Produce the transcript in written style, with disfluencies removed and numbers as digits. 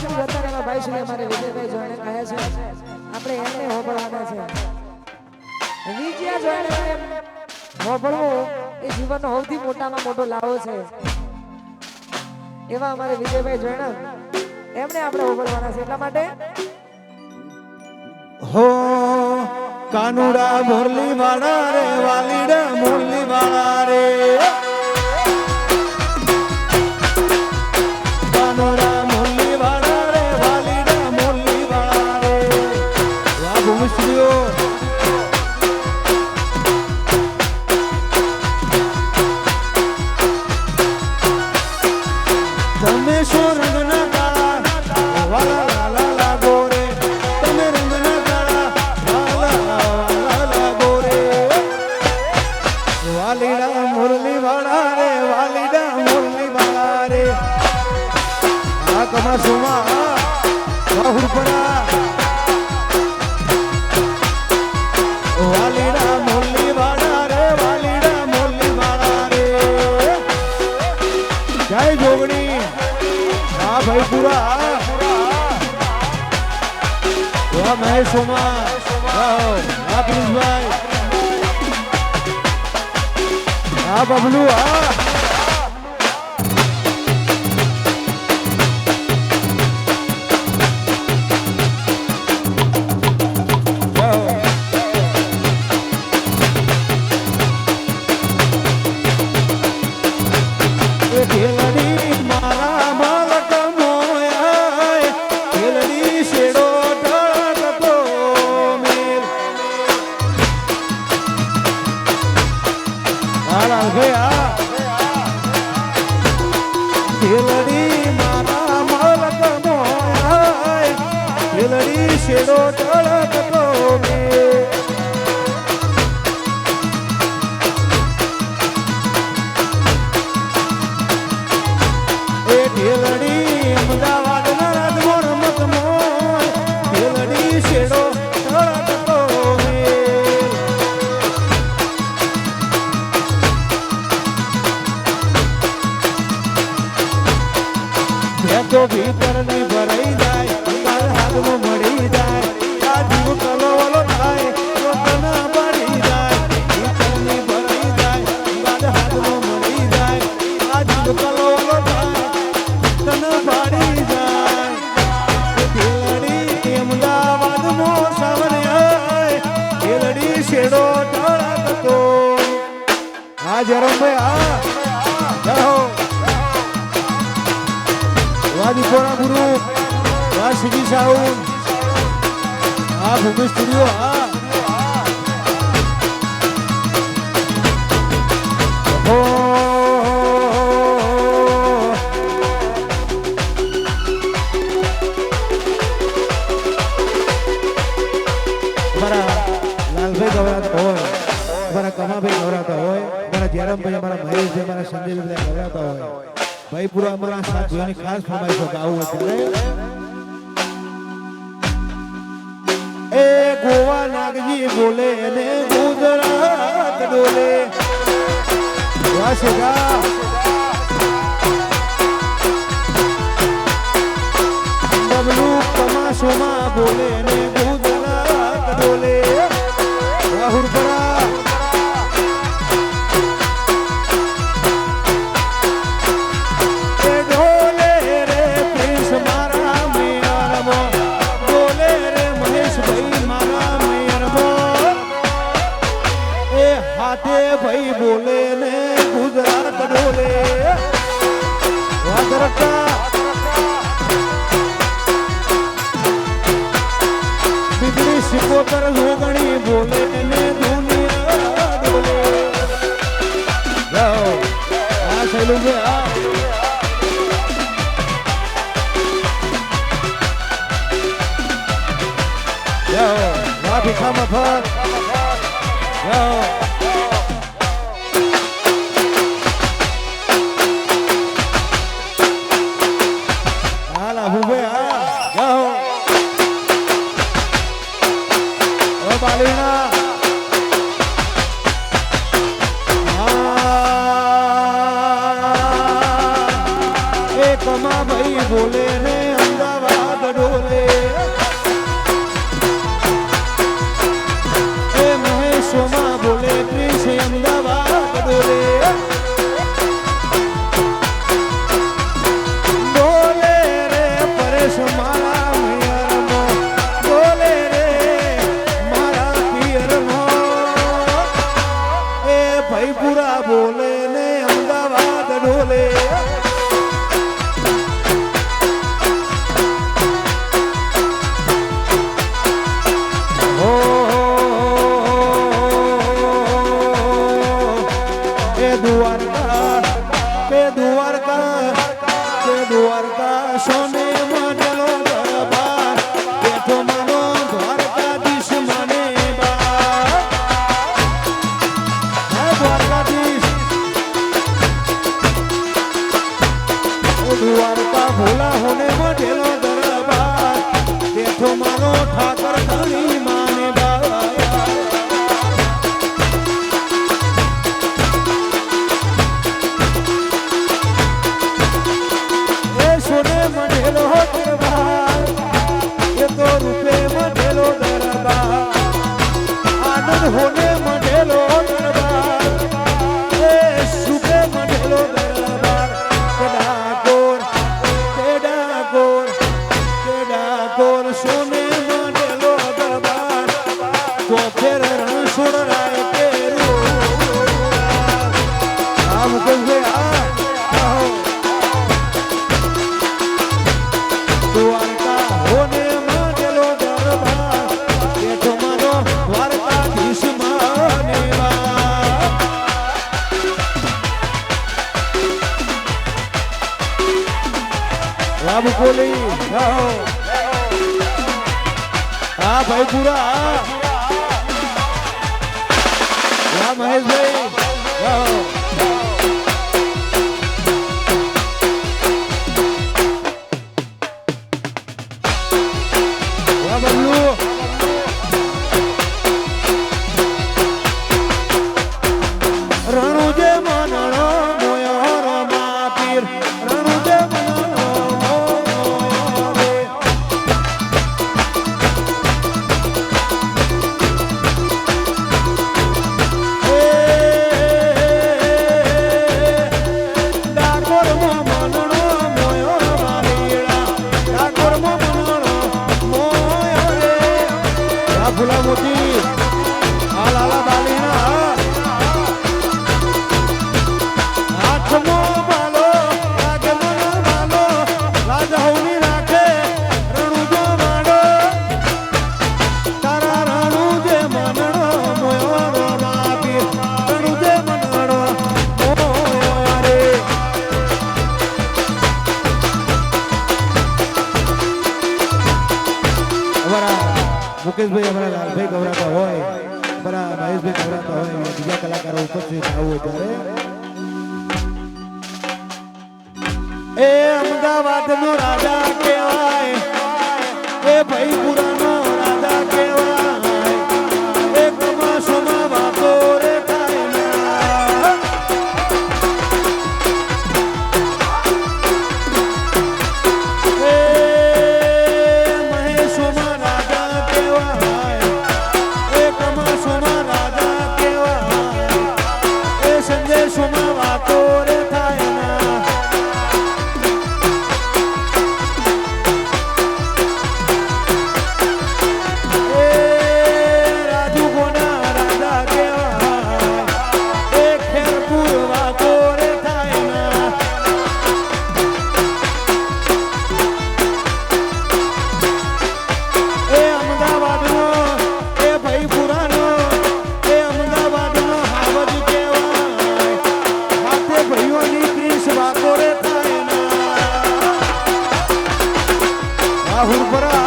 સુધી અત્યારે ભાઈ સુધી અમારે વિજયભાઈ જોઈને કહે છે આપણે એને હોબળવાના છે વિજયા જોઈને હોબળવું એ જીવનનો સૌથી મોટામાં મોટો લાવો છે એવા અમારે વિજયભાઈ જોઈને એમને આપણે હોબળવાના છે એટલા માટે હો કાનુડા મુરલી વાળા રે વાલીડા મુરલી વાળા રે કાનુડા મુરલી વાળા રે વાલીડા મુરલી વાળા રે વાહ ભૂમિશ્રીઓ તમે શું રંગના કાળા વાલા લાલા લાગો રે તમે રંગના વાલીડા મુરલી વાળા રે વાલીડા મુરલી વાળા રે આ કમા સુમા બાહુપરા વાલીડા મુરલી વાળા રે વાલીડા મુરલી વાળા રે જય જોગણી આ ભાઈ પુરા વાહ મહેશ સુમા વાહ પ્રિન્સભાઈ આ બબલુ આ મારા માલક મોયા ખેલડી શેડો ઢળતો મેલ આલા ગયા ખેલડી મારા માલક મોયા ખેલડી શેડો ઢળતો મેલ ઢેલડી અમદાવાદ ના રાજમોર મત મોય ઢેલડી શેડો ઢળતો મેલ ભેતો ભીતર ની ભરાઈ જાય તાર હાથમાં મળી જાય આ જીવ કલોવલો થાય તો તને પડી જાય ભીતર ની ભરાઈ જાય તાર હાથમાં મળી જાય આ જીવ કલોવલો થાય તને પડી જાય ઢેલડી અમદાવાદ મો સાવરે ઢેલડી શેડો ઢળતો આ જરમભાઈ આ જાઓ વાદીપોરા ગુરુ વા સીધી સાઉન્ડ આ ભૂમિ સ્ટુડિયો આ લાલભાઈ ગવરાતા હોય અમારા કમાભાઈ ગવરાતા હોય અમારા જયરામભાઈ અમારા મહેશભાઈ અમારા સંજયભાઈ ગવરાતા હોય ભાઈ પૂરા અમારા સાથ જોવાની ખાસ ફરમાઈશ કે આવું અત્યારે એ ગોવા નાગજી બોલે ને ગુજરાત ડોલે વાસેગા બબલુ કમાસોમાં બોલે ને ગુજરાત ડોલે રાહુલપરા ડોલે રે પ્રિન્સ મારા મેયરમો ડોલે રે મહેશભાઈ મારા મેયરમો એ હાથે ભાઈ બોલે ને ગુજરાત ડોલે વાદરકા બીજળી સિકોતર જોગણી બોલે ને દુનિયા ડોલે જાઓ આ સહેલું છે આ જાઓ વાહ ભીખામાં ફર જાઓ હાલા ભૂભે આ જાઓ બાલીના એ કમા ભાઈ બોલે ને અમદાવાદ હા ભાઈ પૂરા હા મહેશભાઈ હા બલ્લુ રણુજે મનણો મોયો રમા પીર રણુજે મનણો મોયો રે ડાકોર મો મનણો મોયો રમા લીલા ડાકોર મો મનણો મોયો રે આ ફૂલા મોતી આ લાલા બાલીના હાથમો બાલો લાગે મનો બાલો લાજ હવની રાખે રણુજો માડો તારા રણુજે મનણો મોયો રમા પીર રણુજે મનણો મોયો રે અમારા મુકેશભાઈ અમારા લાલભાઈ ગવરાતા હોય અમારા મહેશભાઈ ગવરાતા હોય બીજા કલાકારો ઉપસ્થિત આવું ત્યારે એ અમદાવાદનો રાજા કહેવાય એ ભાઈપુરાનો રાજા કહેવાય એ કમાસોમાં વાતો રે થાય ના એ મહેશોમાં રાજા કહેવાય એ કમાસોમાં રાજા કહેવાય એ સંદેશોમાં વાતો રે થાય ના રાહુલ પરા